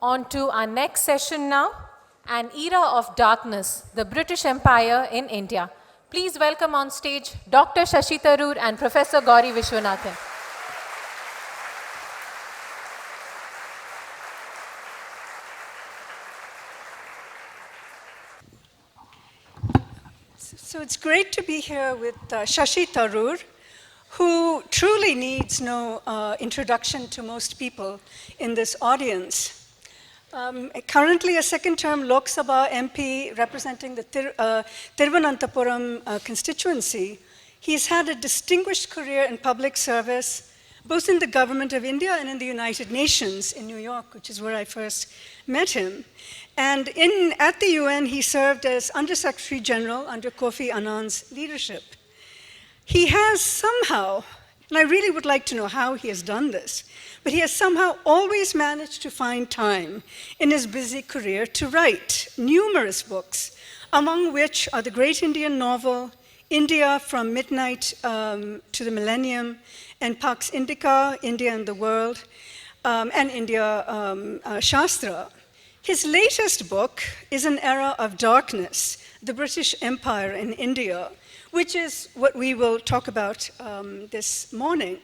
On to our next session now, an era of darkness, the British Empire in India. Please welcome on stage Dr. Shashi Tharoor and Professor Gauri Viswanathan. So it's great to be here with Shashi Tharoor, who truly needs no introduction to most people in this audience. Currently a second-term Lok Sabha MP representing the Thiruvananthapuram constituency. He's had a distinguished career in public service, both in the government of India and in the United Nations in New York, which is where I first met him. And at the UN, he served as Under-Secretary General under Kofi Annan's leadership. He has somehow, and I really would like to know how he has done this, but he has somehow always managed to find time in his busy career to write numerous books, among which are the great Indian novel, India from Midnight to the Millennium, and Pax Indica, India and the World, and India Shastra. His latest book is An Era of Darkness, the British Empire in India, which is what we will talk about this morning.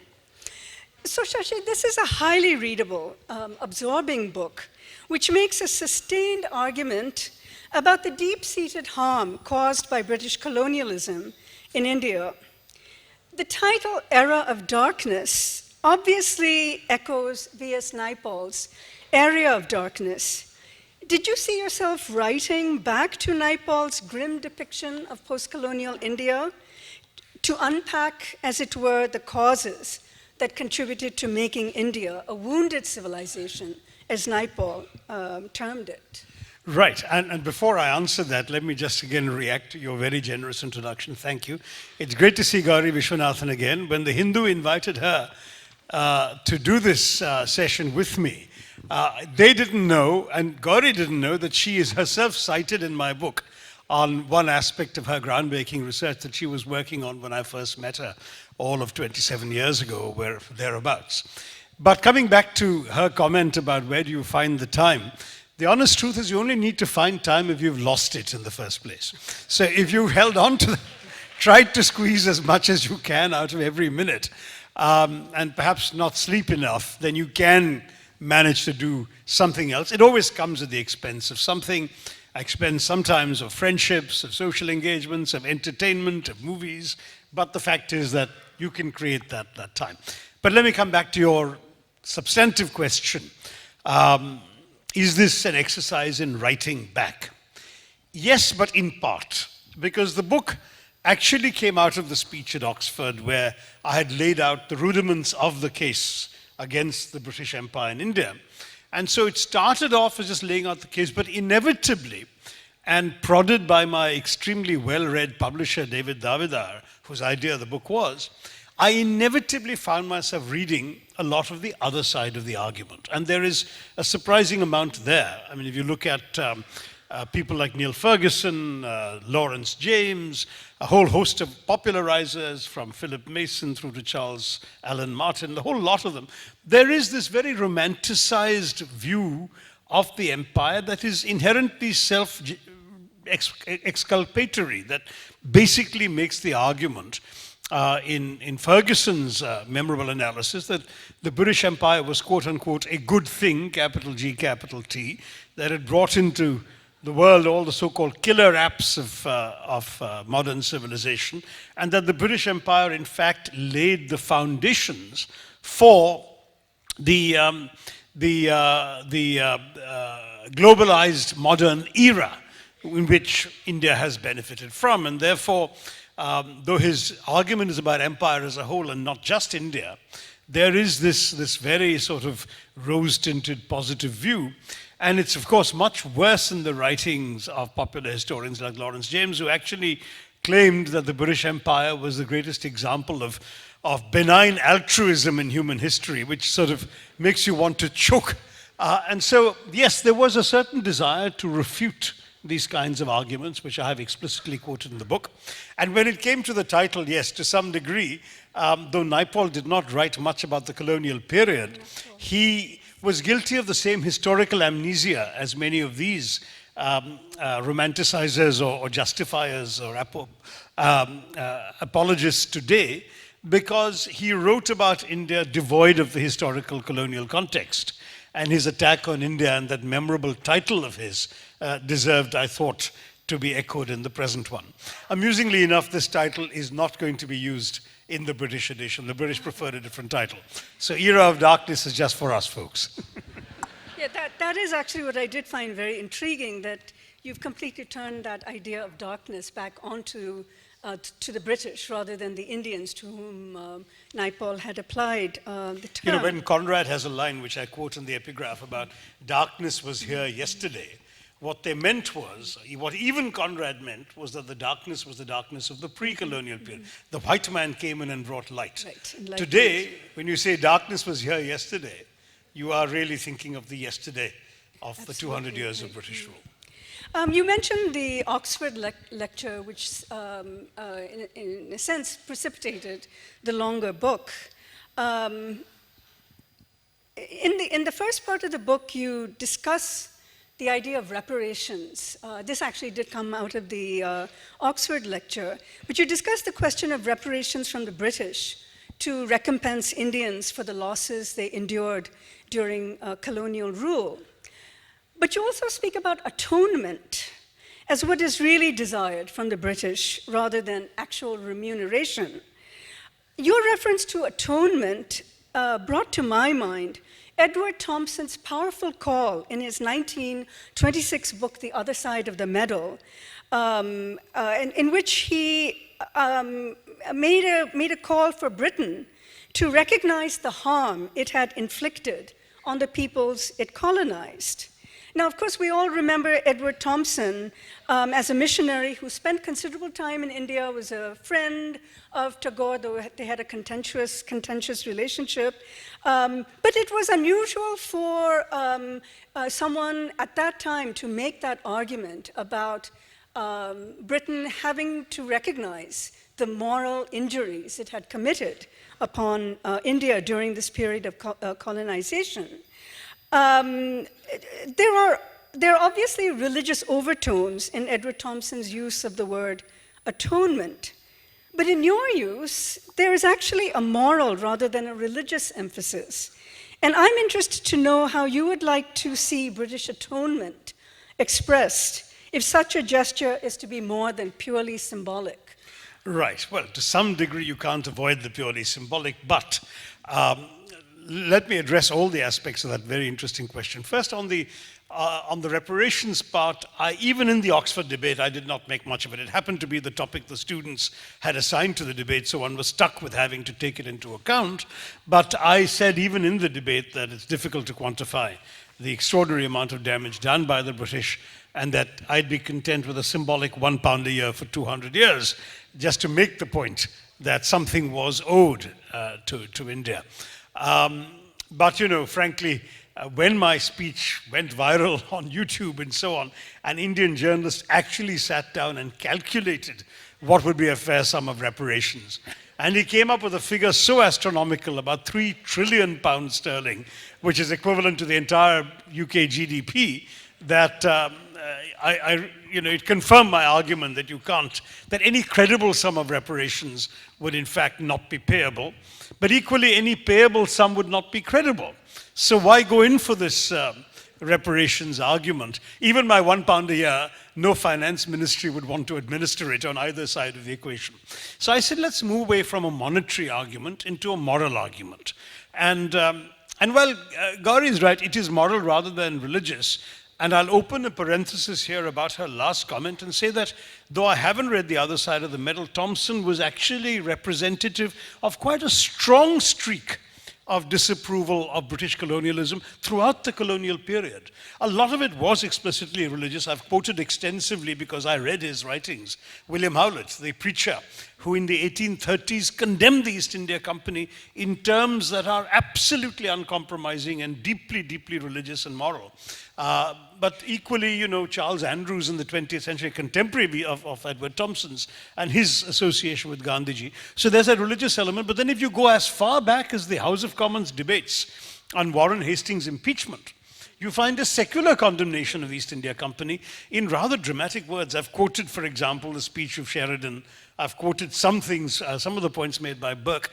So Shashi, this is a highly readable, absorbing book, which makes a sustained argument about the deep-seated harm caused by British colonialism in India. The title, Era of Darkness, obviously echoes V.S. Naipaul's Area of Darkness. Did you see yourself writing back to Naipaul's grim depiction of post-colonial India to unpack, as it were, the causes that contributed to making India a wounded civilization, as Naipaul termed it? Right, and before I answer that, let me just again react to your very generous introduction. Thank you. It's great to see Gauri Viswanathan again. When the Hindu invited her to do this session with me, they didn't know, and Gauri didn't know, that she is herself cited in my book on one aspect of her groundbreaking research that she was working on when I first met her all of 27 years ago, or thereabouts. But coming back to her comment about where do you find the time, the honest truth is you only need to find time if you've lost it in the first place. So if you've held on to, tried to squeeze as much as you can out of every minute, and perhaps not sleep enough, then you can manage to do something else. It always comes at the expense of something. Expense sometimes of friendships, of social engagements, of entertainment, of movies. But the fact is that you can create that time. But let me come back to your substantive question. Is this an exercise in writing back? Yes, but in part, because the book actually came out of the speech at Oxford where I had laid out the rudiments of the case against the British Empire in India. And so it started off as just laying out the case, but inevitably, and prodded by my extremely well-read publisher, David Davidar, whose idea the book was, I inevitably found myself reading a lot of the other side of the argument. And there is a surprising amount there. I mean, if you look at people like Neil Ferguson, Lawrence James, a whole host of popularizers from Philip Mason through to Charles Allen Martin, the whole lot of them, there is this very romanticized view of the empire that is inherently self-exculpatory, that basically makes the argument in Ferguson's memorable analysis that the British Empire was, quote unquote, a good thing, capital G, capital T, that had brought into the world all the so-called killer apps of modern civilization, and that the British Empire, in fact, laid the foundations for the globalized modern era in which India has benefited from. And therefore, though his argument is about empire as a whole and not just India, there is this very sort of rose-tinted positive view. And it's, of course, much worse in the writings of popular historians like Lawrence James, who actually claimed that the British Empire was the greatest example of benign altruism in human history, which sort of makes you want to choke. And so, yes, there was a certain desire to refute these kinds of arguments, which I have explicitly quoted in the book. And when it came to the title, yes, to some degree, though Naipaul did not write much about the colonial period, he was guilty of the same historical amnesia as many of these romanticizers or justifiers or apologists today, because he wrote about India devoid of the historical colonial context. And his attack on India and that memorable title of his deserved, I thought, to be echoed in the present one. Amusingly enough, this title is not going to be used in the British edition. The British preferred a different title. So Era of Darkness is just for us folks. Yeah, that is actually what I did find very intriguing, that you've completely turned that idea of darkness back onto to the British rather than the Indians to whom Naipaul had applied the term. You know, when Conrad has a line which I quote in the epigraph about darkness was here yesterday, what they meant was, what even Conrad meant, was that the darkness was the darkness of the pre-colonial period. The white man came in and brought light. Right. Today, when you say darkness was here yesterday, you are really thinking of the yesterday of the 200 years of British rule. You mentioned the Oxford lecture, which in a sense precipitated the longer book. In the first part of the book, you discuss the idea of reparations. This actually did come out of the Oxford lecture, but you discuss the question of reparations from the British to recompense Indians for the losses they endured during colonial rule. But you also speak about atonement as what is really desired from the British rather than actual remuneration. Your reference to atonement brought to my mind Edward Thompson's powerful call in his 1926 book, The Other Side of the Medal, in which he made a call for Britain to recognize the harm it had inflicted on the peoples it colonized. Now, of course, we all remember Edward Thompson as a missionary who spent considerable time in India, was a friend of Tagore, though they had a contentious relationship. But it was unusual for someone at that time to make that argument about Britain having to recognize the moral injuries it had committed upon India during this period of colonization. There are obviously religious overtones in Edward Thompson's use of the word atonement. But in your use, there is actually a moral rather than a religious emphasis. And I'm interested to know how you would like to see British atonement expressed if such a gesture is to be more than purely symbolic. Right. Well, to some degree, you can't avoid the purely symbolic, but let me address all the aspects of that very interesting question. First, on the reparations part, even in the Oxford debate, I did not make much of it. It happened to be the topic the students had assigned to the debate, so one was stuck with having to take it into account. But I said even in the debate that it's difficult to quantify the extraordinary amount of damage done by the British, and that I'd be content with a symbolic £1 a year for 200 years, just to make the point that something was owed to India. But, you know, frankly, when my speech went viral on YouTube and so on, an Indian journalist actually sat down and calculated what would be a fair sum of reparations. And he came up with a figure so astronomical, about £3 trillion sterling, which is equivalent to the entire UK GDP, that it confirmed my argument that that any credible sum of reparations would in fact not be payable. But equally, any payable sum would not be credible. So why go in for this reparations argument? Even my £1 a year, no finance ministry would want to administer it on either side of the equation. So I said, let's move away from a monetary argument into a moral argument. And well, Gauri is right, it is moral rather than religious. And I'll open a parenthesis here about her last comment and say that though I haven't read The Other Side of the Medal, Thompson was actually representative of quite a strong streak of disapproval of British colonialism throughout the colonial period. A lot of it was explicitly religious. I've quoted extensively because I read his writings. William Howlett, the preacher who in the 1830s condemned the East India Company in terms that are absolutely uncompromising and deeply, deeply religious and moral. But equally, you know, Charles Andrews in the 20th century, contemporary of Edward Thompson's, and his association with Gandhiji. So there's a religious element. But then if you go as far back as the House of Commons debates on Warren Hastings' impeachment, you find a secular condemnation of the East India Company in rather dramatic words. I've quoted, for example, the speech of Sheridan. I've quoted some things, some of the points made by Burke.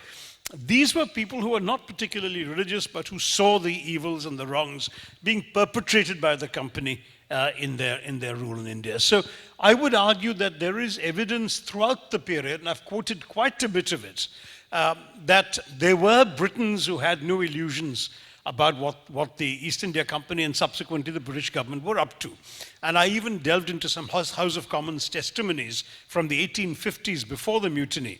These were people who were not particularly religious, but who saw the evils and the wrongs being perpetrated by the company in their rule in India. So I would argue that there is evidence throughout the period, and I've quoted quite a bit of it, that there were Britons who had no illusions about what the East India Company and subsequently the British government were up to. And I even delved into some House of Commons testimonies from the 1850s before the mutiny.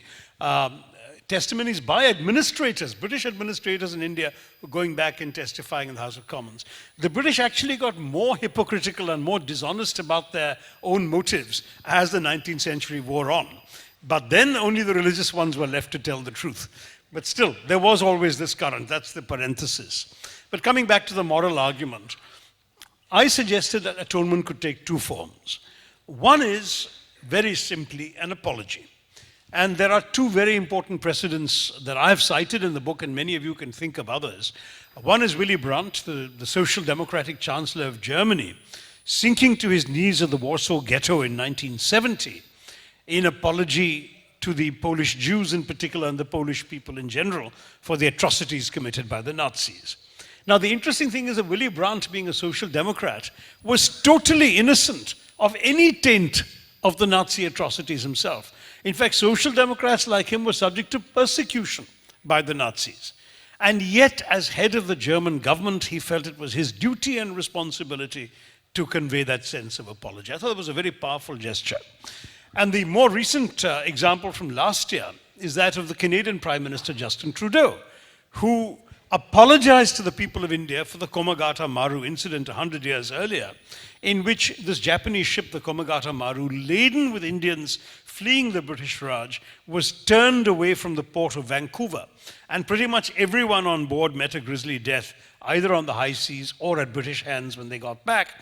Testimonies by administrators, British administrators in India, going back and testifying in the House of Commons. The British actually got more hypocritical and more dishonest about their own motives as the 19th century wore on. But then only the religious ones were left to tell the truth. But still, there was always this current. That's the parenthesis. But coming back to the moral argument, I suggested that atonement could take two forms. One is, very simply, an apology. And there are two very important precedents that I've cited in the book, and many of you can think of others. One is Willy Brandt, the Social Democratic Chancellor of Germany, sinking to his knees at the Warsaw Ghetto in 1970 in apology to the Polish Jews in particular and the Polish people in general for the atrocities committed by the Nazis. Now, the interesting thing is that Willy Brandt, being a social democrat, was totally innocent of any taint of the Nazi atrocities himself. In fact, social democrats like him were subject to persecution by the Nazis. And yet, as head of the German government, he felt it was his duty and responsibility to convey that sense of apology. I thought it was a very powerful gesture. And the more recent example from last year is that of the Canadian Prime Minister Justin Trudeau, who apologized to the people of India for the Komagata Maru incident 100 years earlier, in which this Japanese ship, the Komagata Maru, laden with Indians fleeing the British Raj, was turned away from the port of Vancouver. And pretty much everyone on board met a grisly death, either on the high seas or at British hands when they got back.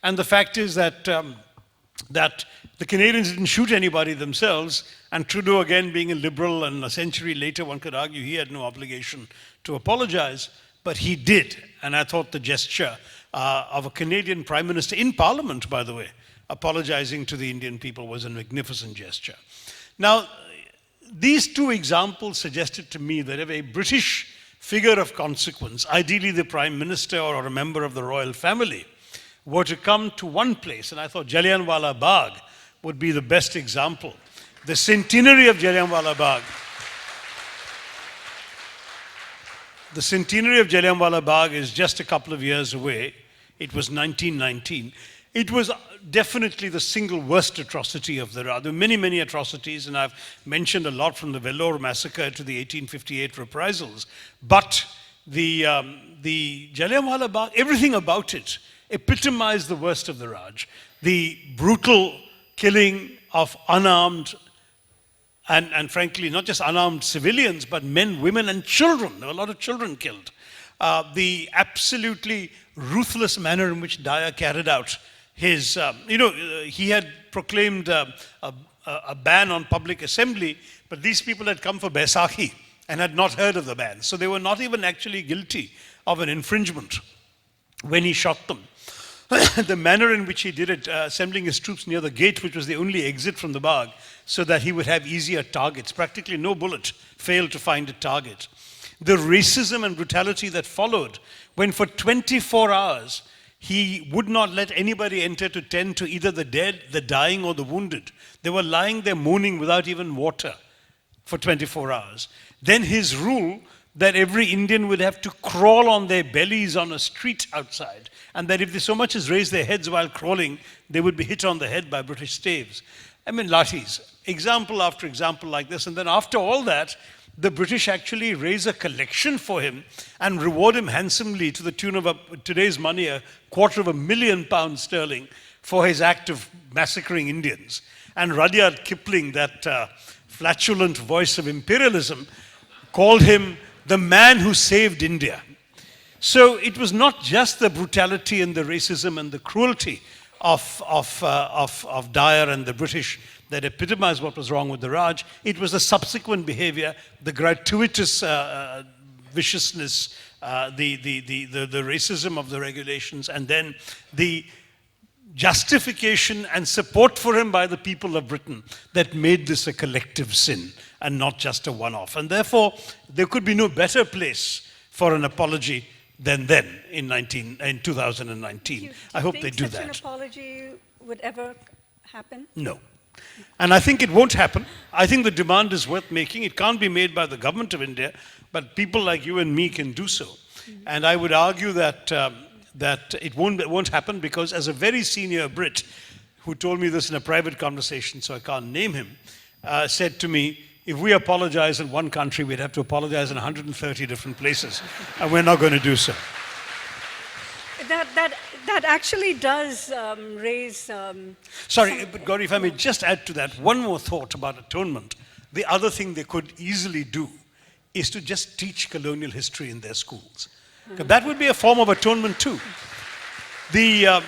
And the fact is that that the Canadians didn't shoot anybody themselves, and Trudeau, again being a liberal, and a century later one could argue he had no obligation to apologize, but he did. And I thought the gesture of a Canadian Prime Minister in Parliament, by the way, apologizing to the Indian people was a magnificent gesture. Now, these two examples suggested to me that if a British figure of consequence, ideally the Prime Minister or a member of the royal family, were to come to one place, and I thought Jallianwala Bagh would be the best example. The centenary of Jallianwala Bagh. The centenary of Jallianwala Bagh is just a couple of years away. It was 1919. It was definitely the single worst atrocity of the Raj. There were many, many atrocities, and I've mentioned a lot from the Vellore massacre to the 1858 reprisals. But the Jallianwala Bagh, everything about it epitomized the worst of the Raj. The brutal killing of unarmed and frankly, not just unarmed civilians, but men, women, and children. There were a lot of children killed. The absolutely ruthless manner in which Daya carried out his, he had proclaimed a ban on public assembly, but these people had come for Baisakhi and had not heard of the ban. So they were not even actually guilty of an infringement when he shot them. The manner in which he did it, assembling his troops near the gate, which was the only exit from the Bagh, so that he would have easier targets. Practically no bullet failed to find a target. The racism and brutality that followed, when for 24 hours he would not let anybody enter to tend to either the dead, the dying, or the wounded. They were lying there moaning without even water for 24 hours. Then his rule that every Indian would have to crawl on their bellies on a street outside, and that if they so much as raised their heads while crawling, they would be hit on the head by British staves. I mean, lathis. Example after example like this. And then after all that, the British actually raise a collection for him and reward him handsomely to the tune of today's money, £250,000 sterling, for his act of massacring Indians. And Rudyard Kipling, that flatulent voice of imperialism, called him the man who saved India. So it was not just the brutality and the racism and the cruelty of Dyer and the British that epitomized what was wrong with the Raj. It was the subsequent behavior, the gratuitous viciousness, the racism of the regulations, and then the justification and support for him by the people of Britain that made this a collective sin and not just a one-off. And therefore, there could be no better place for an apology than then in 2019. I hope they do that. Do you think such an apology would ever happen? No. And I think it won't happen. I think the demand is worth making. It can't be made by the government of India, but people like you and me can do so. And I would argue that it won't happen because, as a very senior Brit who told me this in a private conversation, so I can't name him, said to me, if we apologize in one country, we'd have to apologize in 130 different places, and we're not going to do so. That actually does raise... Sorry, but Gauri, if I may just add to that one more thought about atonement. The other thing they could easily do is to just teach colonial history in their schools. That would be a form of atonement too. The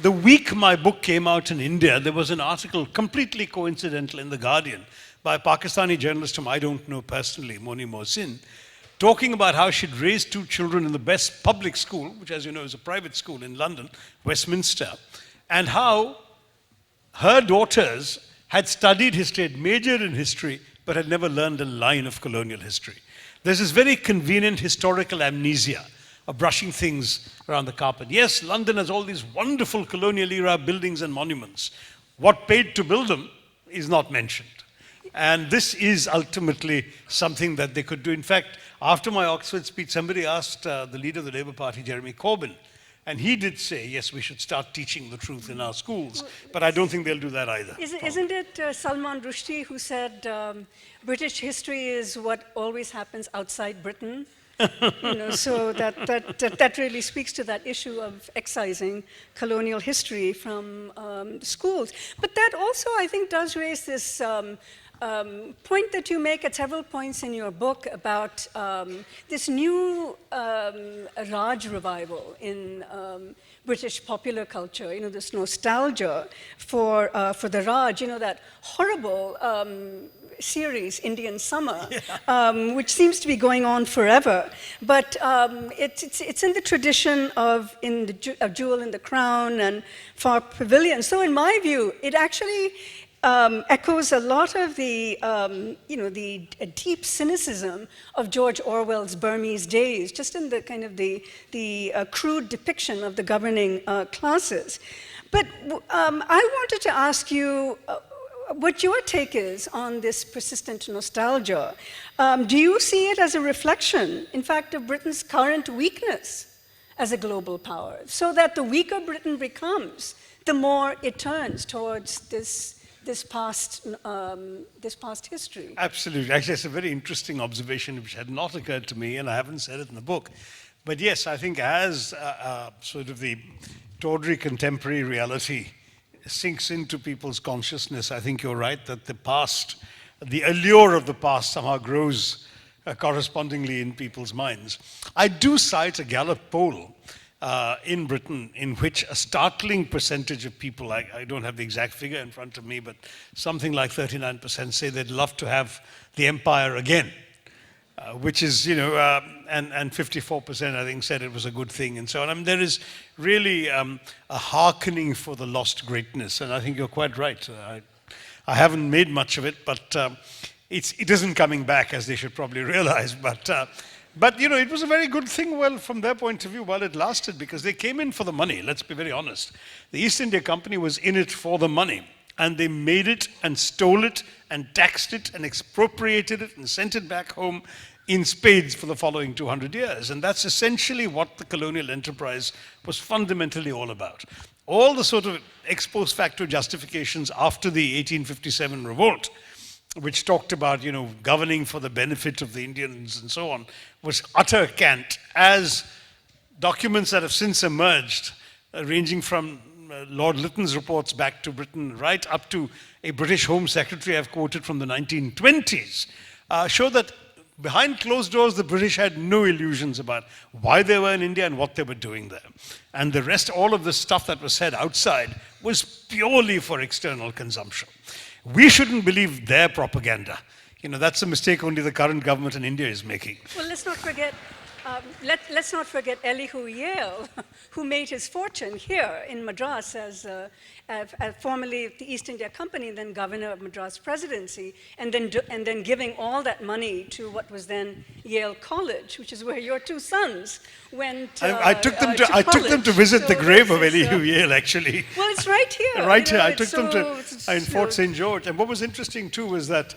week my book came out in India, there was an article completely coincidental in The Guardian by a Pakistani journalist whom I don't know personally, Moni Mohsin, talking about how she'd raised 2 children in the best public school, which, as you know, is a private school in London, Westminster, and how her daughters had studied history, had majored in history, but had never learned a line of colonial history. There's this very convenient historical amnesia of brushing things around the carpet. Yes, London has all these wonderful colonial era buildings and monuments. What paid to build them is not mentioned. And this is ultimately something that they could do. In fact, after my Oxford speech, somebody asked the leader of the Labour Party, Jeremy Corbyn, and he did say, yes, we should start teaching the truth in our schools. But I don't think they'll do that either. Isn't it Salman Rushdie who said British history is what always happens outside Britain? So that really speaks to that issue of excising colonial history from schools. But that also, I think, does raise this point that you make at several points in your book about this new Raj revival in British popular culture, this nostalgia for the Raj, that horrible series, Indian Summer, which seems to be going on forever. But it's in the tradition of Jewel in the Crown and Far Pavilion. So in my view, it actually echoes a lot of the deep cynicism of George Orwell's Burmese days, just in the kind of the crude depiction of the governing classes. But I wanted to ask you what your take is on this persistent nostalgia. Do you see it as a reflection, in fact, of Britain's current weakness as a global power, so that the weaker Britain becomes, the more it turns towards this past history? Absolutely. Actually, it's a very interesting observation which had not occurred to me, and I haven't said it in the book. But yes, I think as sort of the tawdry contemporary reality sinks into people's consciousness, I think you're right that the past, the allure of the past somehow grows correspondingly in people's minds. I do cite a Gallup poll in Britain in which a startling percentage of people, I don't have the exact figure in front of me, but something like 39% say they'd love to have the empire again. Which is, and 54% I think said it was a good thing and so on. I mean, there is really a hearkening for the lost greatness, and I think you're quite right. I haven't made much of it, but it isn't coming back, as they should probably realize. But it was a very good thing, well, from their point of view, while it lasted, because they came in for the money, let's be very honest. The East India Company was in it for the money. And they made it and stole it and taxed it and expropriated it and sent it back home in spades for the following 200 years. And that's essentially what the colonial enterprise was fundamentally all about. All the sort of ex post facto justifications after the 1857 revolt, which talked about, governing for the benefit of the Indians and so on, was utter cant, as documents that have since emerged, ranging from Lord Lytton's reports back to Britain, right up to a British Home Secretary I've quoted from the 1920s, show that behind closed doors, the British had no illusions about why they were in India and what they were doing there. And the rest, all of the stuff that was said outside, was purely for external consumption. We shouldn't believe their propaganda. You know, that's a mistake only the current government in India is making. Well, let's not forget, let's not forget Elihu Yale, who made his fortune here in Madras as formerly the East India Company, then governor of Madras Presidency, and then giving all that money to what was then Yale College, which is where your two sons went. I took them to visit the grave of Elihu Yale, actually. Well, it's right here. Right here. Know, I took them to in Fort St. George. And what was interesting, too, was that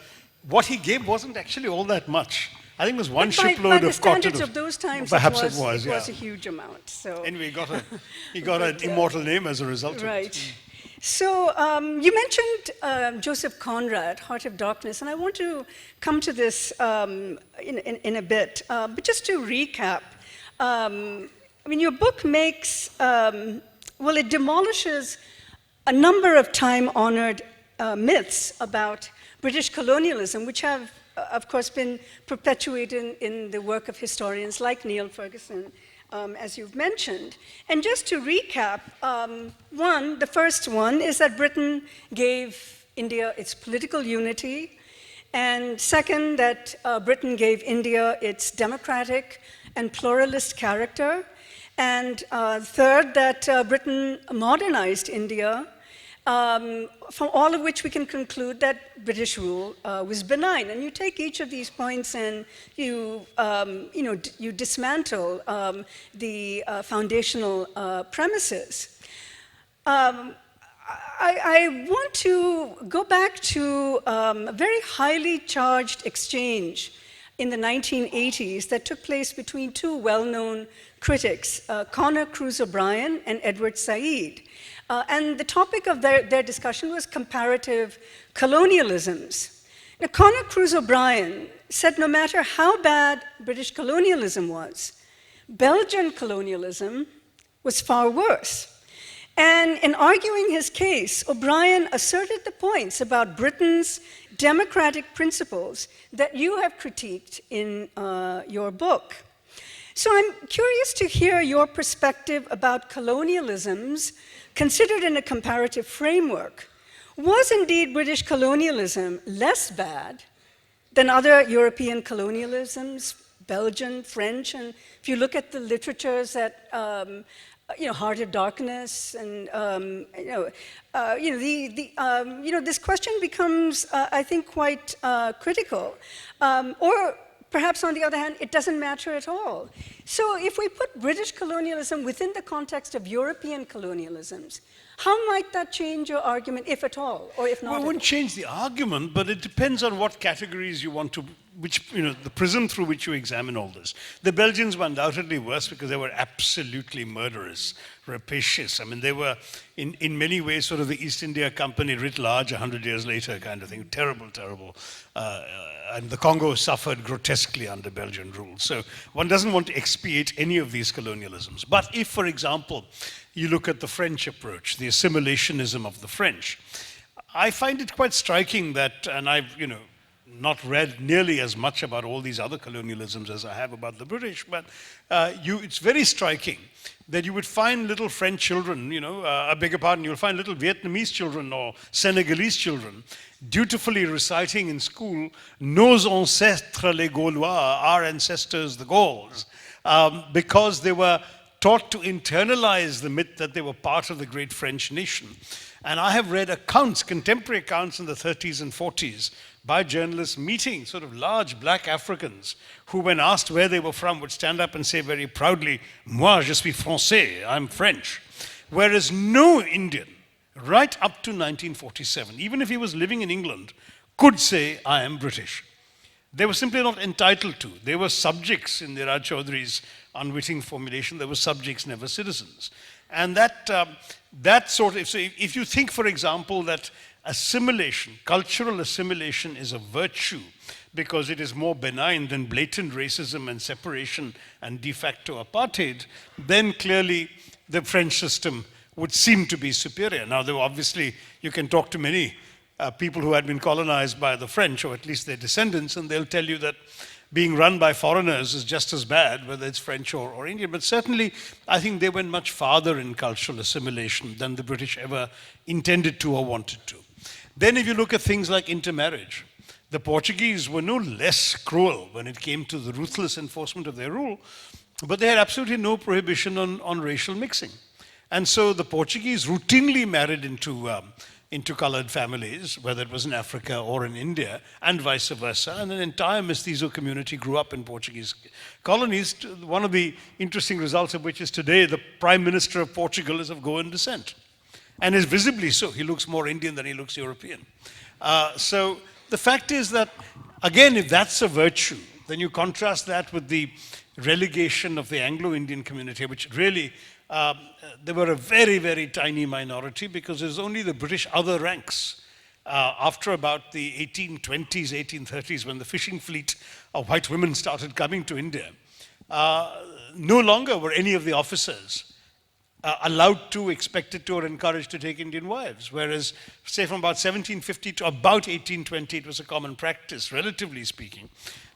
what he gave wasn't actually all that much. I think it was one shipload of cotton. By the standards of those times, perhaps it was yeah. a huge amount. So anyway, he got an immortal name as a result right. of it. So you mentioned Joseph Conrad, Heart of Darkness, and I want to come to this in a bit. But just to recap, I mean, your book makes, well, it demolishes a number of time-honored myths about British colonialism, which have, of course, been perpetuated in the work of historians like Neil Ferguson, as you've mentioned. And just to recap, the first one is that Britain gave India its political unity, and second, that Britain gave India its democratic and pluralist character, and third, that Britain modernized India, from all of which we can conclude that British rule was benign. And you take each of these points and you dismantle the foundational premises. I want to go back to a very highly charged exchange in the 1980s that took place between two well-known critics, Connor Cruz O'Brien and Edward Said. And the topic of their discussion was comparative colonialisms. Now, Connor Cruz O'Brien said no matter how bad British colonialism was, Belgian colonialism was far worse. And in arguing his case, O'Brien asserted the points about Britain's democratic principles that you have critiqued in your book. So I'm curious to hear your perspective about colonialisms considered in a comparative framework. Was indeed British colonialism less bad than other European colonialisms, Belgian, French, and if you look at the literatures that Heart of Darkness, and this question becomes, I think, quite critical. Or perhaps, on the other hand, it doesn't matter at all. So if we put British colonialism within the context of European colonialisms, how might that change your argument, if at all, or if not? Well, it wouldn't change the argument, but it depends on what categories you want to, the prism through which you examine all this. The Belgians were undoubtedly worse because they were absolutely murderous, rapacious. I mean, they were, in many ways, sort of the East India Company writ large 100 years later kind of thing. Terrible, terrible. And the Congo suffered grotesquely under Belgian rule. So one doesn't want to expiate any of these colonialisms. But if, for example, you look at the French approach, the assimilationism of the French, I find it quite striking that, and I've, not read nearly as much about all these other colonialisms as I have about the British, but it's very striking that you would find little French children, I beg your pardon, you'll find little Vietnamese children or Senegalese children dutifully reciting in school, Nos ancêtres les Gaulois, our ancestors the Gauls, because they were taught to internalize the myth that they were part of the great French nation. And I have read accounts, contemporary accounts in the 30s and 40s, by journalists meeting sort of large black Africans who, when asked where they were from, would stand up and say very proudly, Moi, je suis français, I'm French. Whereas no Indian, right up to 1947, even if he was living in England, could say, I am British. They were simply not entitled to. They were subjects in Niraj Chaudhry's unwitting formulation. They were subjects, never citizens. And that sort of, so if you think, for example, that assimilation, cultural assimilation is a virtue because it is more benign than blatant racism and separation and de facto apartheid, then clearly the French system would seem to be superior. Now, though obviously, you can talk to many people who had been colonized by the French, or at least their descendants, and they'll tell you that being run by foreigners is just as bad, whether it's French or Indian. But certainly, I think they went much farther in cultural assimilation than the British ever intended to or wanted to. Then if you look at things like intermarriage, the Portuguese were no less cruel when it came to the ruthless enforcement of their rule, but they had absolutely no prohibition on racial mixing. And so the Portuguese routinely married into colored families, whether it was in Africa or in India, and vice versa. And an entire mestizo community grew up in Portuguese colonies, one of the interesting results of which is today the Prime Minister of Portugal is of Goan descent, and is visibly so. He looks more Indian than he looks European. So the fact is that, again, if that's a virtue, then you contrast that with the relegation of the Anglo-Indian community, which really they were a very, very tiny minority because there's only the British other ranks. After about the 1820s, 1830s, when the fishing fleet of white women started coming to India, no longer were any of the officers allowed to, expected to, or encouraged to take Indian wives. Whereas, say, from about 1750 to about 1820, it was a common practice, relatively speaking.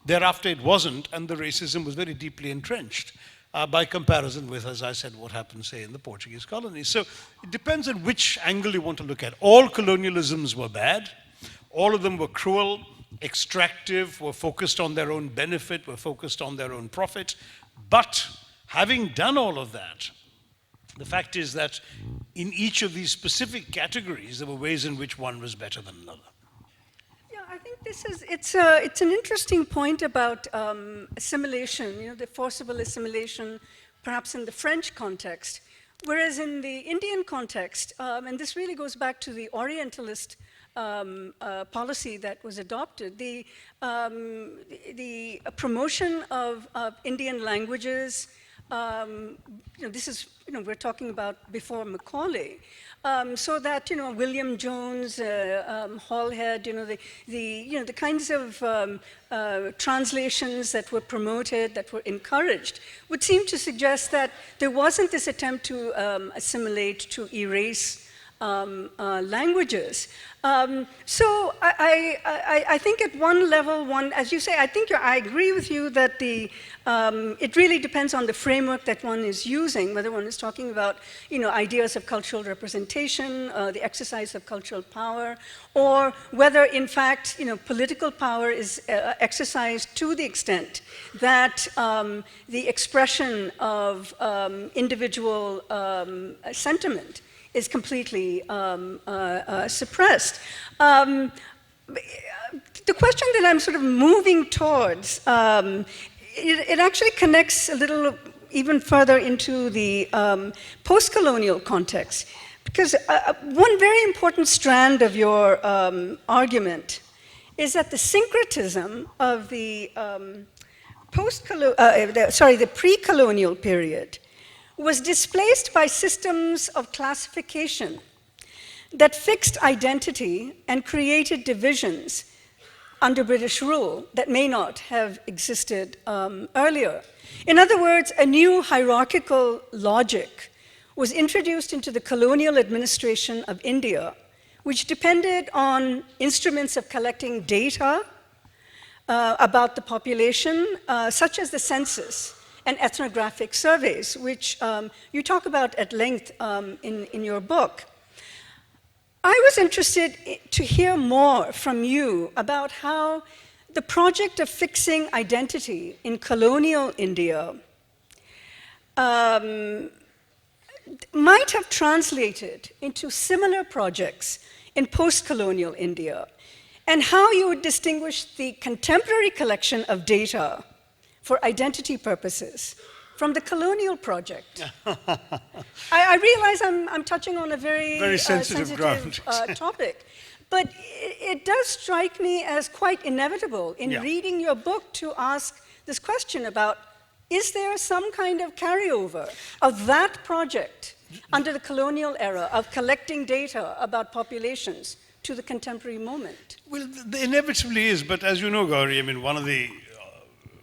Thereafter, it wasn't, and the racism was very deeply entrenched. By comparison with, as I said, what happened, say, in the Portuguese colonies. So it depends on which angle you want to look at. All colonialisms were bad. All of them were cruel, extractive, were focused on their own benefit, were focused on their own profit. But having done all of that, the fact is that in each of these specific categories, there were ways in which one was better than another. I think it's an interesting point about assimilation, the forcible assimilation, perhaps in the French context, whereas in the Indian context, and this really goes back to the Orientalist policy that was adopted, the promotion of Indian languages. This is, we're talking about before Macaulay. So that, William Jones, Hallhead, the kinds of translations that were promoted, that were encouraged, would seem to suggest that there wasn't this attempt to assimilate, to erase languages. So I think at one level, as you say, I agree with you that it really depends on the framework that one is using, whether one is talking about, ideas of cultural representation, the exercise of cultural power, or whether, in fact, political power is exercised to the extent that the expression of individual sentiment is completely suppressed. The question that I'm sort of moving towards, it actually connects a little even further into the post-colonial context, because one very important strand of your argument is that the syncretism of the pre-colonial period was displaced by systems of classification that fixed identity and created divisions under British rule that may not have existed earlier. In other words, a new hierarchical logic was introduced into the colonial administration of India, which depended on instruments of collecting data about the population, such as the census and ethnographic surveys, which you talk about at length in your book. I was interested to hear more from you about how the project of fixing identity in colonial India might have translated into similar projects in post-colonial India, and how you would distinguish the contemporary collection of data for identity purposes from the colonial project. I realize I'm touching on a very sensitive topic, but it does strike me as quite inevitable in reading your book to ask this question about, is there some kind of carryover of that project under the colonial era of collecting data about populations to the contemporary moment? Well, there inevitably is, but as you know, Gauri, I mean, one of the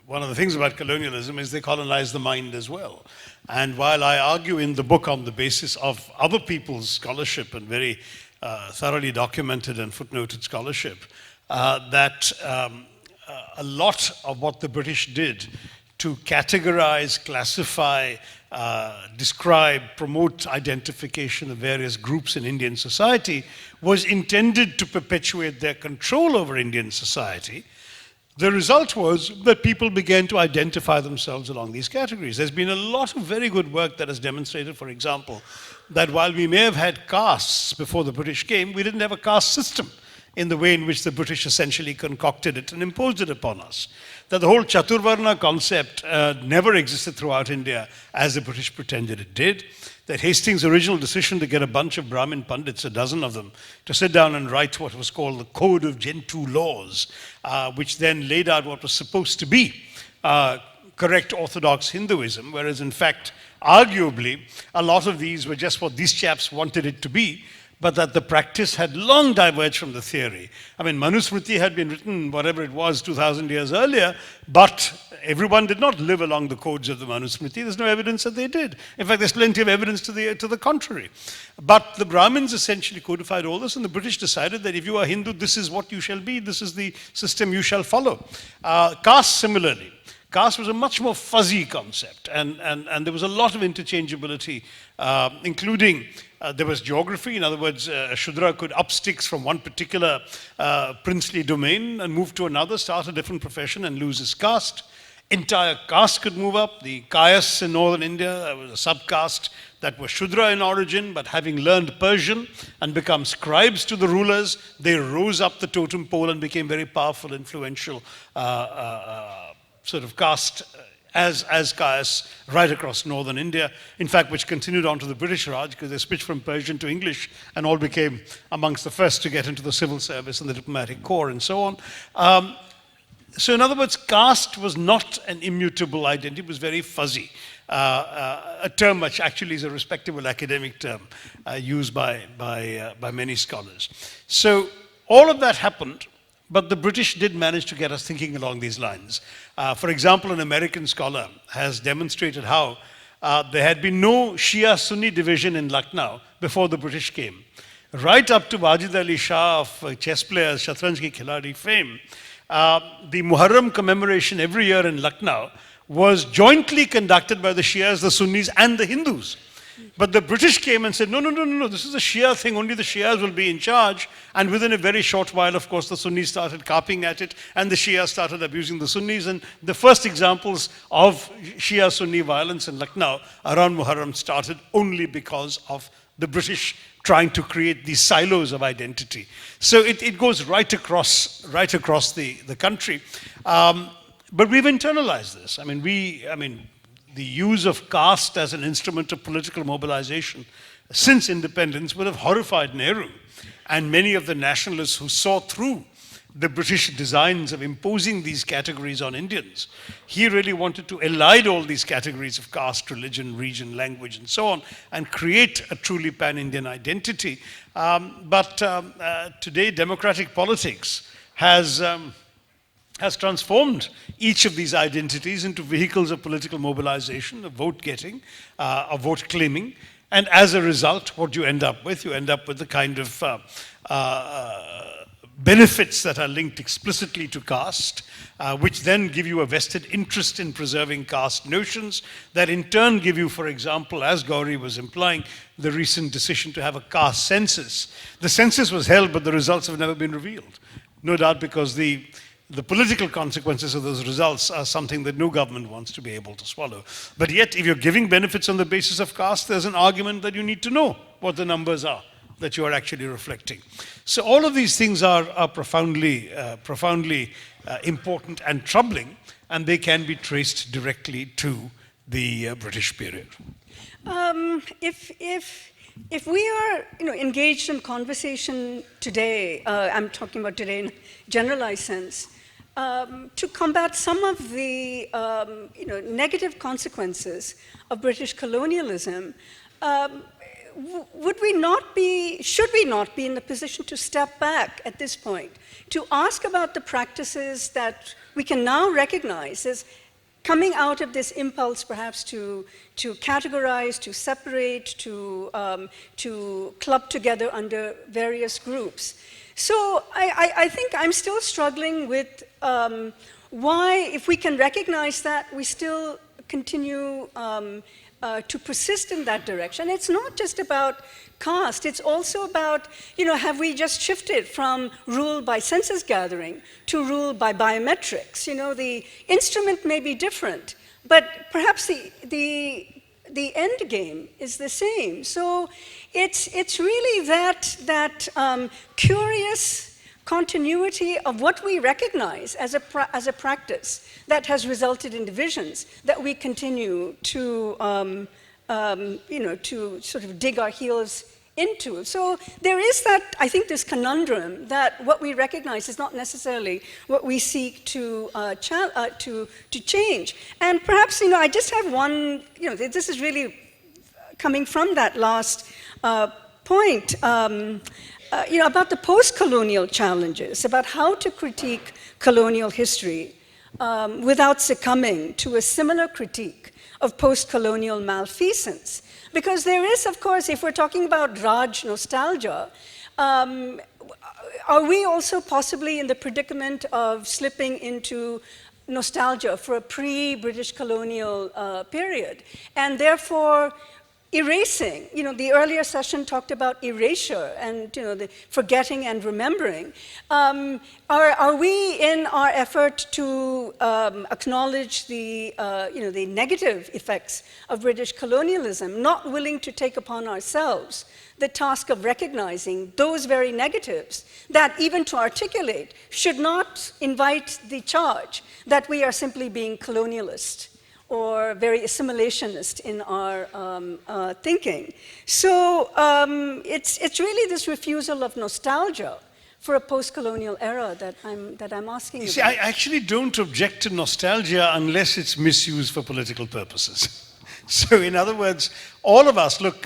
one of the things about colonialism is they colonize the mind as well. And while I argue in the book on the basis of other people's scholarship and very thoroughly documented and footnoted scholarship, that a lot of what the British did to categorize, classify, describe, promote identification of various groups in Indian society was intended to perpetuate their control over Indian society. The result was that people began to identify themselves along these categories. There's been a lot of very good work that has demonstrated, for example, that while we may have had castes before the British came, we didn't have a caste system in the way in which the British essentially concocted it and imposed it upon us. That the whole Chaturvarna concept never existed throughout India as the British pretended it did. That Hastings' original decision to get a bunch of Brahmin Pandits, a dozen of them, to sit down and write what was called the Code of Gentoo Laws, which then laid out what was supposed to be correct orthodox Hinduism, whereas in fact, arguably, a lot of these were just what these chaps wanted it to be, but that the practice had long diverged from the theory. I mean, Manusmriti had been written, whatever it was, 2,000 years earlier, but everyone did not live along the codes of the Manusmriti. There's no evidence that they did. In fact, there's plenty of evidence to the contrary. But the Brahmins essentially codified all this, and the British decided that if you are Hindu, this is what you shall be, this is the system you shall follow. Caste, similarly. Caste was a much more fuzzy concept, and there was a lot of interchangeability, including there was geography. In other words, a Shudra could up sticks from one particular princely domain and move to another, start a different profession and lose his caste. Entire caste could move up. The Kayas in northern India was a subcaste that were Shudra in origin, but having learned Persian and become scribes to the rulers, they rose up the totem pole and became very powerful, influential sort of caste as Kayas right across northern India, in fact, which continued on to the British Raj because they switched from Persian to English and all became amongst the first to get into the civil service and the diplomatic corps and so on. So in other words, caste was not an immutable identity, it was very fuzzy. A term which actually is a respectable academic term used by many scholars. So all of that happened, but the British did manage to get us thinking along these lines. For example, an American scholar has demonstrated how there had been no Shia-Sunni division in Lucknow before the British came. Right up to Wajid Ali Shah of chess players, Shatranj ki Khiladi fame, the Muharram commemoration every year in Lucknow was jointly conducted by the Shias, the Sunnis, and the Hindus. But the British came and said, no, this is a Shia thing, only the Shias will be in charge. And within a very short while, of course, the Sunnis started carping at it, and the Shias started abusing the Sunnis. And the first examples of Shia-Sunni violence in Lucknow around Muharram started only because of the British trying to create these silos of identity. So it goes right across the country. But we've internalized this. I mean, the use of caste as an instrument of political mobilization since independence would have horrified Nehru and many of the nationalists who saw through the British designs of imposing these categories on Indians. He really wanted to elide all these categories of caste, religion, region, language, and so on, and create a truly pan-Indian identity. But today, democratic politics has transformed each of these identities into vehicles of political mobilization, of vote getting, of vote claiming. And as a result, what you end up with? You end up with the kind of benefits that are linked explicitly to caste, which then give you a vested interest in preserving caste notions, that in turn give you, for example, as Gauri was implying, the recent decision to have a caste census. The census was held, but the results have never been revealed. No doubt because the political consequences of those results are something that no government wants to be able to swallow. But yet, if you're giving benefits on the basis of caste, there's an argument that you need to know what the numbers are that you are actually reflecting. So all of these things are profoundly important and troubling, and they can be traced directly to the British period. If we are engaged in conversation today, I'm talking about today in generalized sense, to combat some of the negative consequences of British colonialism, would we not be, should we not be in the position to step back at this point, to ask about the practices that we can now recognize as coming out of this impulse perhaps to categorize, to separate, to club together under various groups. So I think I'm still struggling with why, if we can recognize that, we still continue to persist in that direction. It's not just about caste, it's also about, have we just shifted from rule by census gathering to rule by biometrics? The instrument may be different, but perhaps the end game is the same. So it's really that curious continuity of what we recognize as a practice that has resulted in divisions that we continue to to sort of dig our heels into. So there is that, I think, this conundrum that what we recognize is not necessarily what we seek to change. And perhaps, I just have one, this is really coming from that last point, about the post-colonial challenges, about how to critique colonial history without succumbing to a similar critique of post-colonial malfeasance. Because there is, of course, if we're talking about Raj nostalgia, are we also possibly in the predicament of slipping into nostalgia for a pre-British colonial period, and therefore erasing? The earlier session talked about erasure and the forgetting and remembering. Are we, in our effort to acknowledge the the negative effects of British colonialism, not willing to take upon ourselves the task of recognizing those very negatives that, even to articulate, should not invite the charge that we are simply being colonialist or very assimilationist in our thinking? So it's really this refusal of nostalgia for a post-colonial era that I'm asking you See, about. I actually don't object to nostalgia unless it's misused for political purposes. So in other words, all of us, look,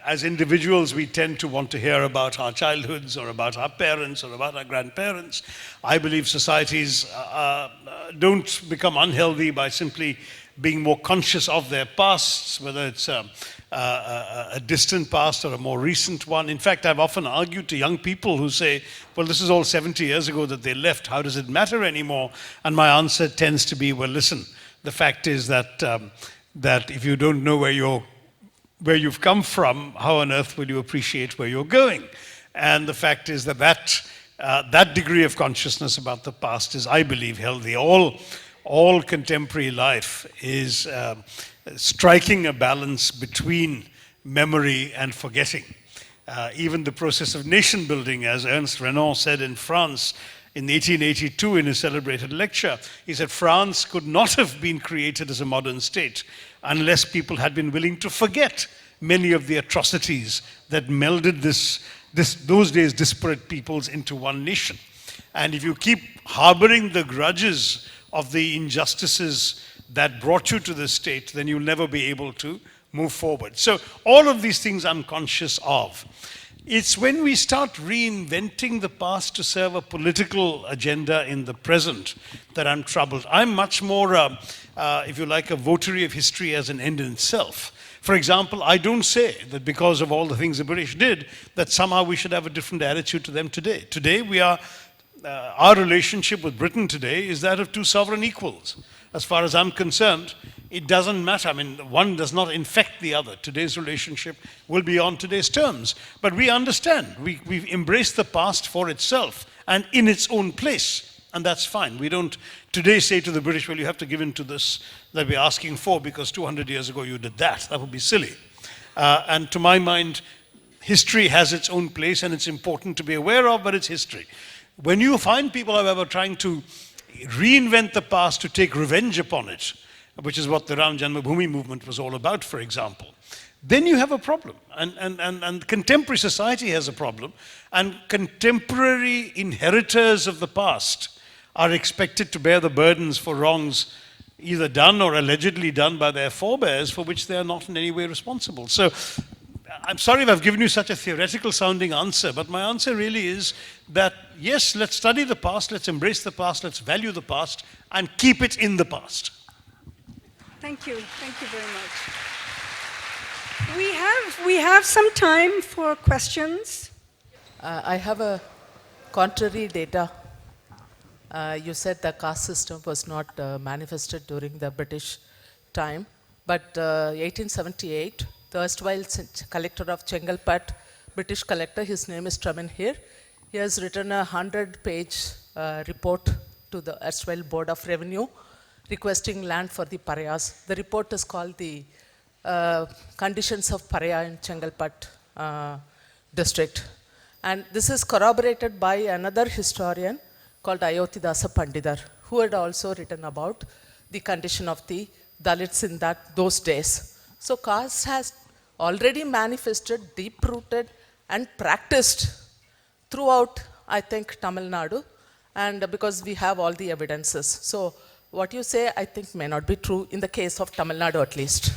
as individuals, we tend to want to hear about our childhoods or about our parents or about our grandparents. I believe societies don't become unhealthy by simply being more conscious of their pasts, whether it's a distant past or a more recent one. In fact, I've often argued to young people who say, well, this is all 70 years ago that they left, how does it matter anymore? And my answer tends to be, well, listen, the fact is that if you don't know where you've come from, how on earth will you appreciate where you're going? And the fact is that degree of consciousness about the past is, I believe, healthy. All contemporary life is striking a balance between memory and forgetting. Even the process of nation building, as Ernst Renan said in France in 1882 in his celebrated lecture, he said France could not have been created as a modern state unless people had been willing to forget many of the atrocities that melded those days disparate peoples into one nation. And if you keep harboring the grudges of the injustices that brought you to this state, then you'll never be able to move forward. So all of these things I'm conscious of. It's when we start reinventing the past to serve a political agenda in the present that I'm troubled. I'm much more, if you like, a votary of history as an end in itself. For example, I don't say that because of all the things the British did, that somehow we should have a different attitude to them today. Today we are, our relationship with Britain today is that of two sovereign equals. As far as I'm concerned, it doesn't matter. One does not infect the other. Today's relationship will be on today's terms. But we understand. We've embraced the past for itself and in its own place. And that's fine. We don't today say to the British, well, you have to give in to this that we're asking for because 200 years ago you did that. That would be silly. And to my mind, history has its own place and it's important to be aware of, but it's history. When you find people, however, trying to reinvent the past to take revenge upon it, which is what the Ram Janmabhoomi movement was all about, for example, then you have a problem. And contemporary society has a problem. And contemporary inheritors of the past are expected to bear the burdens for wrongs either done or allegedly done by their forebears for which they are not in any way responsible. So I'm sorry if I've given you such a theoretical sounding answer, but my answer really is that yes, let's study the past, let's embrace the past, let's value the past, and keep it in the past. Thank you very much. We have some time for questions. I have a contrary data. You said the caste system was not manifested during the British time, but 1878, the erstwhile collector of Chengalpet, British collector, his name is Tramin here, he has written a 100-page report to the erstwhile Board of Revenue requesting land for the pariahs. The report is called the Conditions of Pariah in Chengalpet district. And this is corroborated by another historian called Ayodhidasa Pandidar, who had also written about the condition of the Dalits in those days. So caste has already manifested, deep-rooted and practiced throughout, I think, Tamil Nadu, and because we have all the evidences. So what you say, I think, may not be true in the case of Tamil Nadu at least.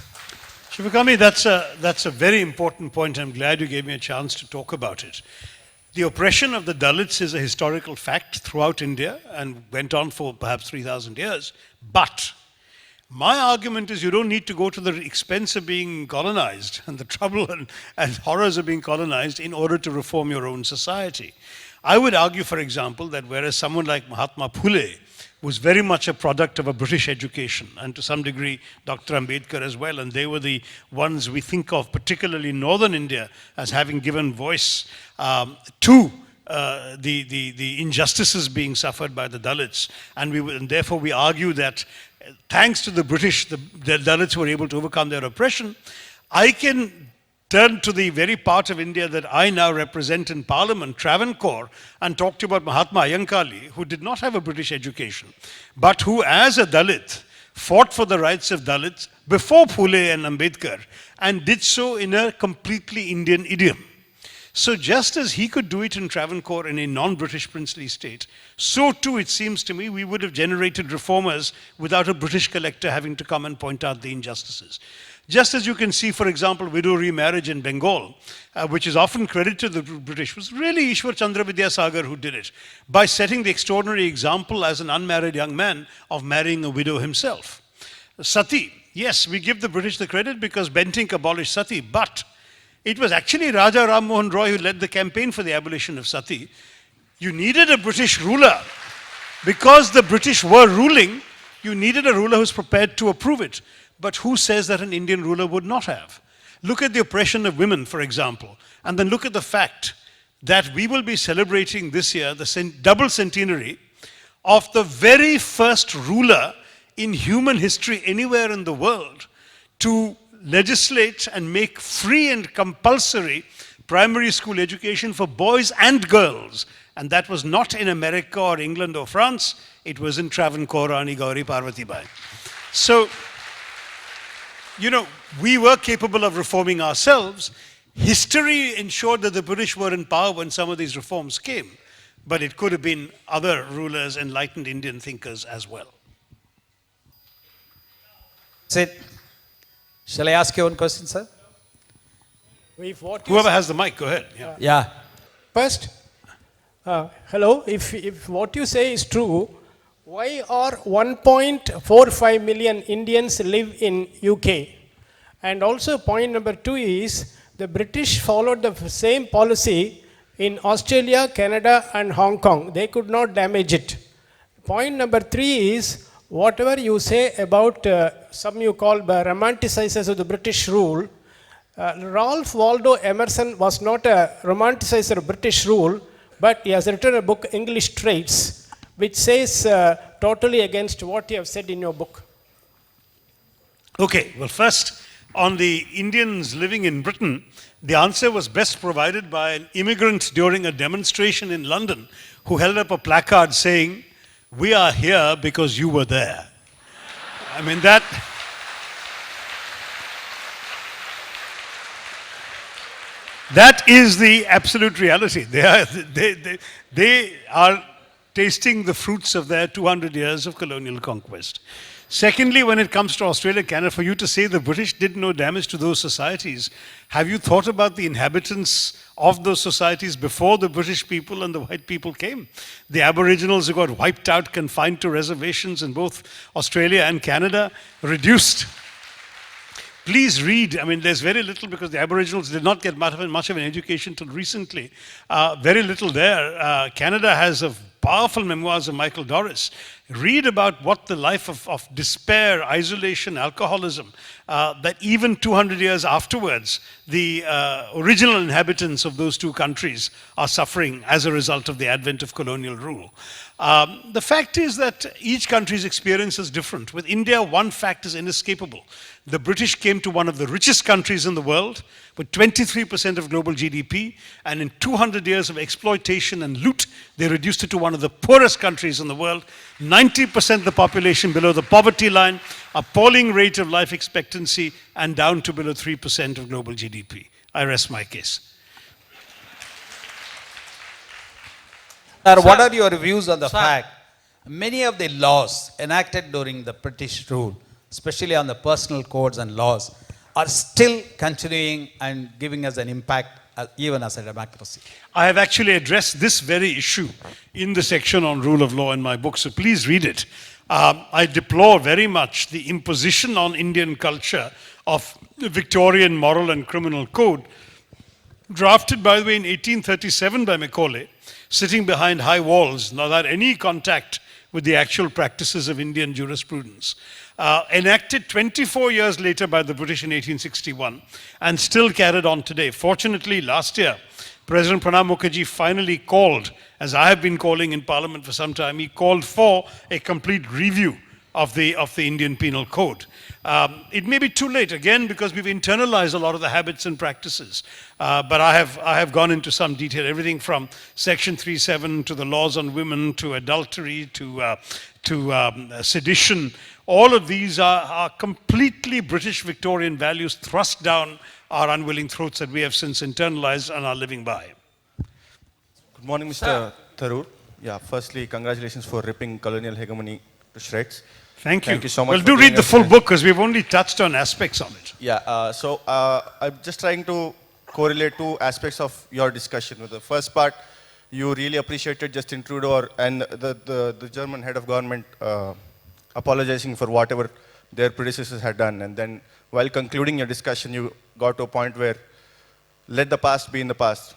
Shivakami, that's a very important point. I'm glad you gave me a chance to talk about it. The oppression of the Dalits is a historical fact throughout India and went on for perhaps 3,000 years. But my argument is you don't need to go to the expense of being colonized and the trouble and horrors of being colonized in order to reform your own society. I would argue, for example, that whereas someone like Mahatma Phule was very much a product of a British education, and to some degree Dr. Ambedkar as well, and they were the ones we think of, particularly in northern India, as having given voice to the injustices being suffered by the Dalits, and therefore we argue that thanks to the British, the Dalits were able to overcome their oppression. I can turn to the very part of India that I now represent in Parliament, Travancore, and talk to you about Mahatma Ayankali, who did not have a British education, but who, as a Dalit, fought for the rights of Dalits before Phule and Ambedkar, and did so in a completely Indian idiom. So just as he could do it in Travancore in a non-British princely state, so too it seems to me we would have generated reformers without a British collector having to come and point out the injustices. Just as you can see, for example, widow remarriage in Bengal, which is often credited to the British, was really Ishwar Chandra Vidyasagar who did it, by setting the extraordinary example as an unmarried young man of marrying a widow himself. Sati, yes, we give the British the credit because Bentinck abolished Sati, but it was actually Raja Ram Mohan Roy who led the campaign for the abolition of Sati. You needed a British ruler. Because the British were ruling, you needed a ruler who was prepared to approve it. But who says that an Indian ruler would not have? Look at the oppression of women, for example, and then look at the fact that we will be celebrating this year the double centenary of the very first ruler in human history anywhere in the world to legislate and make free and compulsory primary school education for boys and girls. And that was not in America or England or France, it was in Travancore, Rani Gauri Parvatibai. So, you know, we were capable of reforming ourselves. History ensured that the British were in power when some of these reforms came, but it could have been other rulers, enlightened Indian thinkers as well. Sit. Shall I ask you one question, sir? Whoever has the mic, go ahead. Yeah. First, hello, if what you say is true, why are 1.45 million Indians live in UK? And also point number 2 is, the British followed the same policy in Australia, Canada and Hong Kong. They could not damage it. Point number 3 is, whatever you say about some you call romanticizers of the British rule, Ralph Waldo Emerson was not a romanticizer of British rule, but he has written a book, English Traits, which says totally against what you have said in your book. Okay, well, first, on the Indians living in Britain, the answer was best provided by an immigrant during a demonstration in London who held up a placard saying, "We are here because you were there." I mean, that is the absolute reality. They are tasting the fruits of their 200 years of colonial conquest. Secondly, when it comes to Australia, Canada, for you to say the British did no damage to those societies, have you thought about the inhabitants of those societies before the British people and the white people came? The Aboriginals who got wiped out, confined to reservations in both Australia and Canada, reduced. Please read. I mean, there's very little because the Aboriginals did not get much of an education till recently. Very little there. Canada has a powerful memoirs of Michael Doris. Read about what the life of despair, isolation, alcoholism, that even 200 years afterwards, the original inhabitants of those two countries are suffering as a result of the advent of colonial rule. The fact is that each country's experience is different. With India, one fact is inescapable. The British came to one of the richest countries in the world with 23% of global GDP, and in 200 years of exploitation and loot, they reduced it to one of the poorest countries in the world. 90% of the population below the poverty line, appalling rate of life expectancy, and down to below 3% of global GDP. I rest my case. Sir, what are your views on the fact many of the laws enacted during the British rule, especially on the personal codes and laws, are still continuing and giving us an impact even as a democracy? I have actually addressed this very issue in the section on rule of law in my book, so please read it. I deplore very much the imposition on Indian culture of the Victorian moral and criminal code, drafted, by the way, in 1837 by Macaulay, sitting behind high walls, not had any contact with the actual practices of Indian jurisprudence. Enacted 24 years later by the British in 1861 and still carried on today. Fortunately, last year, President Pranab Mukherjee finally called, as I have been calling in Parliament for some time, he called for a complete review of the Indian Penal Code. It may be too late, again, because we've internalized a lot of the habits and practices. But I have gone into some detail, everything from Section 3.7 to the laws on women, to adultery, to sedition. All of these are completely British Victorian values thrust down our unwilling throats that we have since internalized and are living by. Good morning, Mr. Tharoor. Yeah, firstly, congratulations for ripping colonial hegemony to shreds. Thank you. Thank you so much. Well, do read the full book because we've only touched on aspects of it. Yeah, so I'm just trying to correlate two aspects of your discussion. The first part, you really appreciated Justin Trudeau and the German head of government apologizing for whatever their predecessors had done. And then while concluding your discussion, you got to a point where let the past be in the past.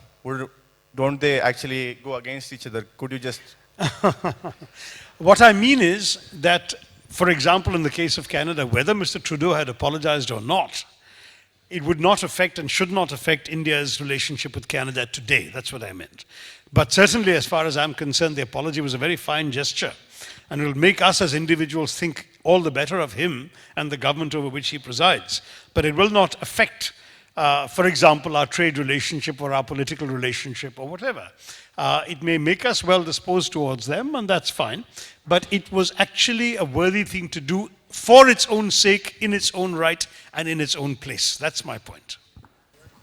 Don't they actually go against each other? Could you just... What I mean is that, for example, in the case of Canada, whether Mr. Trudeau had apologized or not, it would not affect and should not affect India's relationship with Canada today. That's what I meant. But certainly, as far as I'm concerned, the apology was a very fine gesture and will make us as individuals think all the better of him and the government over which he presides. But it will not affect, for example, our trade relationship or our political relationship or whatever. It may make us well disposed towards them, and that's fine. But it was actually a worthy thing to do for its own sake, in its own right, and in its own place. That's my point.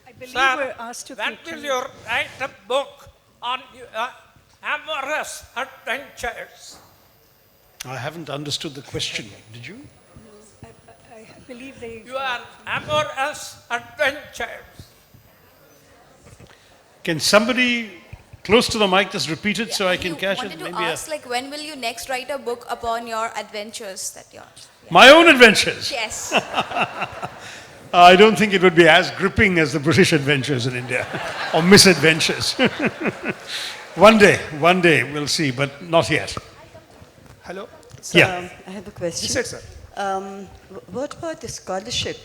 I believe Sir, we're asked to when conclude. will you write a book on amorous adventures? I haven't understood the question. Did you? I believe they... Your amorous adventures. Can somebody close to the mic just repeat it so I can catch it? I wanted to ask, like, when will you next write a book upon your adventures that you're... My own adventures? Yes. I don't think it would be as gripping as the British adventures in India, or misadventures. One day, we'll see, but not yet. Hello? So, Yeah. I have a question. Yes, sir. What about the scholarship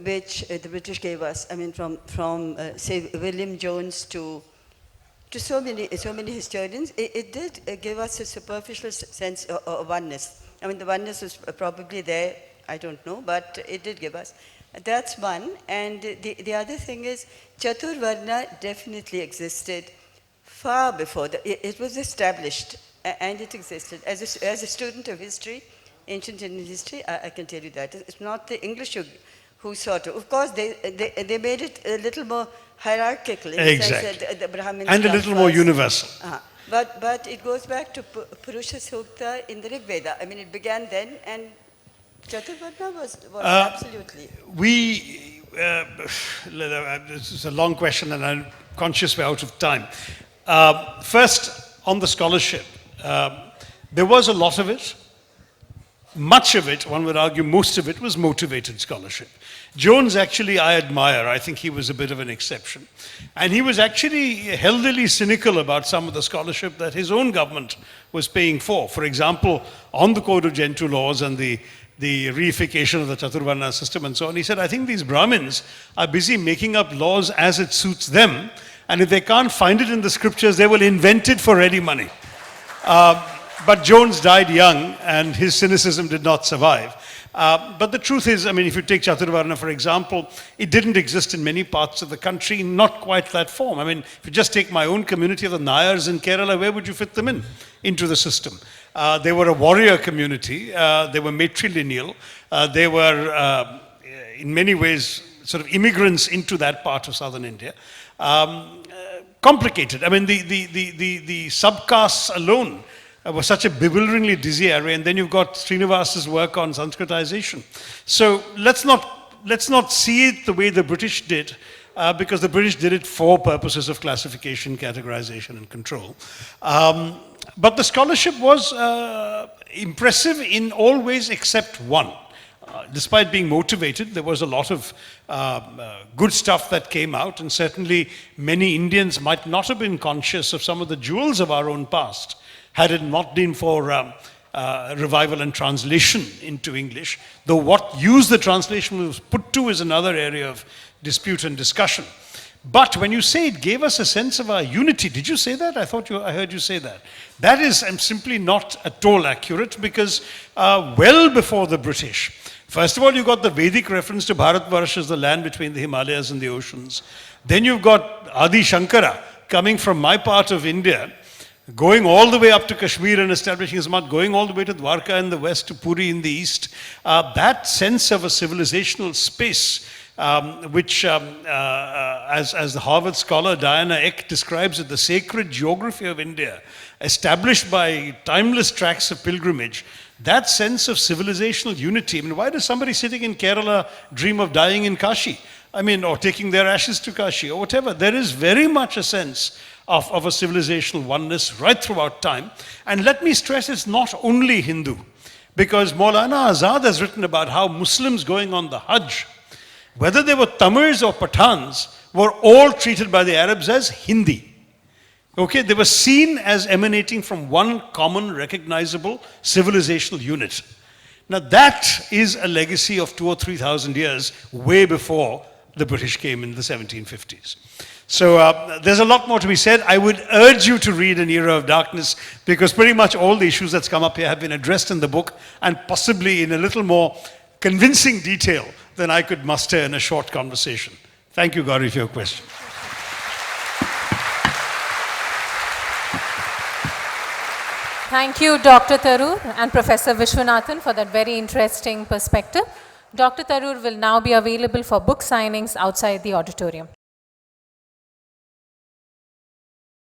which the British gave us? I mean, from say, William Jones to so many historians. It did give us a superficial sense of oneness. I mean, the oneness was probably there, I don't know, but it did give us. That's one. And the other thing is, Chatur Varna definitely existed far before. It was established, and it existed. As a student of history, ancient Indian history, I can tell you that. It's not the English who sort of course, they made it a little more hierarchical. In Exactly. the sense that the Brahmins And a come little more first. universal. But it goes back to Purusha Sukta in the Rig Veda. I mean, it began then, and Chaturvarna was absolutely. This is a long question, and I'm conscious we're out of time. First, on the scholarship, there was a lot of it. Much of it, one would argue most of it, was motivated scholarship. Jones, actually, I admire. I think he was a bit of an exception. And he was actually healthily cynical about some of the scholarship that his own government was paying for. For example, on the Code of Gentoo Laws and the reification of the Chaturvarna system and so on, he said, I think these Brahmins are busy making up laws as it suits them, and if they can't find it in the scriptures, they will invent it for ready money. But Jones died young, and his cynicism did not survive. But the truth is, I mean, if you take Chaturvarna, for example, it didn't exist in many parts of the country, not quite that form. I mean, if you just take my own community of the Nayars in Kerala, where would you fit them into the system? They were a warrior community. They were matrilineal. They were, in many ways, sort of immigrants into that part of southern India. Complicated. I mean, the subcastes alone was such a bewilderingly dizzy array, and then you've got Srinivas's work on Sanskritization. So let's not see it the way the British did, because the British did it for purposes of classification, categorization, and control. But the scholarship was impressive in all ways except one. Despite being motivated, there was a lot of good stuff that came out, and certainly many Indians might not have been conscious of some of the jewels of our own past had it not been for revival and translation into English, though what use the translation was put to is another area of dispute and discussion. But when you say it gave us a sense of our unity, did you say that? I heard you say that. That is simply not at all accurate, because well before the British, first of all, you got the Vedic reference to Bharatvarsha as the land between the Himalayas and the oceans. Then you've got Adi Shankara coming from my part of India, going all the way up to Kashmir and establishing his mat, going all the way to Dwarka in the west, to Puri in the east. That sense of a civilizational space, which, as the Harvard scholar Diana Eck describes it, the sacred geography of India, established by timeless tracks of pilgrimage, that sense of civilizational unity. I mean, why does somebody sitting in Kerala dream of dying in Kashi? I mean, or taking their ashes to Kashi, or whatever. There is very much a sense of a civilizational oneness right throughout time. And let me stress, it's not only Hindu, because Maulana Azad has written about how Muslims going on the Hajj, whether they were Tamils or Pathans, were all treated by the Arabs as Hindi. Okay, they were seen as emanating from one common, recognizable civilizational unit. Now that is a legacy of 2,000 or 3,000 years, way before the British came in the 1750s. So there's a lot more to be said. I would urge you to read An Era of Darkness, because pretty much all the issues that's come up here have been addressed in the book, and possibly in a little more convincing detail than I could muster in a short conversation. Thank you, Gauri, for your question. Thank you, Dr. Tharoor and Professor Viswanathan, for that very interesting perspective. Dr. Tharoor will now be available for book signings outside the auditorium.